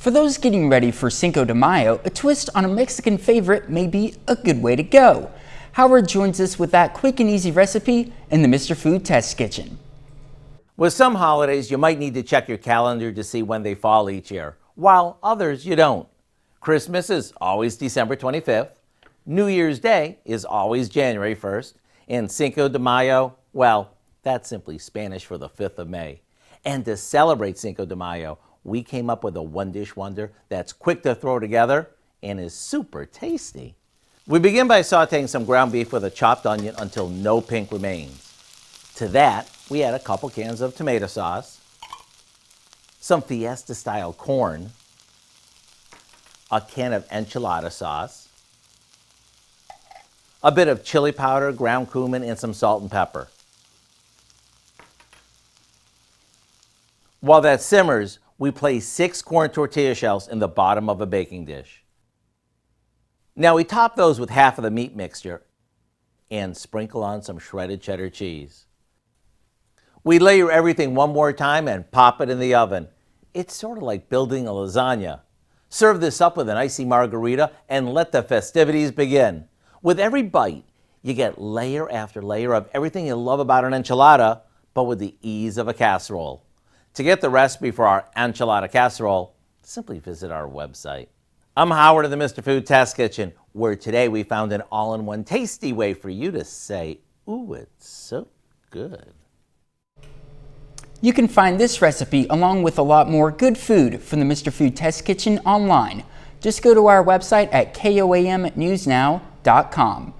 For those getting ready for Cinco de Mayo, a twist on a Mexican favorite may be a good way to go. Howard joins us with that quick and easy recipe in the Mr. Food Test Kitchen. With some holidays, you might need to check your calendar to see when they fall each year, while others you don't. Christmas is always December 25th, New Year's Day is always January 1st, and Cinco de Mayo, well, that's simply Spanish for the 5th of May. And to celebrate Cinco de Mayo, we came up with a one-dish wonder that's quick to throw together and is super tasty. We begin by sauteing some ground beef with a chopped onion until no pink remains. To that, we add a couple cans of tomato sauce, some fiesta-style corn, a can of enchilada sauce, a bit of chili powder, ground cumin, and some salt and pepper. While that simmers, we place 6 corn tortilla shells in the bottom of a baking dish. Now we top those with half of the meat mixture and sprinkle on some shredded cheddar cheese. We layer everything one more time and pop it in the oven. It's sort of like building a lasagna. Serve this up with an icy margarita and let the festivities begin. With every bite, you get layer after layer of everything you love about an enchilada, but with the ease of a casserole. To get the recipe for our Enchilada Casserole, simply visit our website. I'm Howard of the Mr. Food Test Kitchen, where today we found an all-in-one tasty way for you to say, ooh, it's so good. You can find this recipe along with a lot more good food from the Mr. Food Test Kitchen online. Just go to our website at koamnewsnow.com.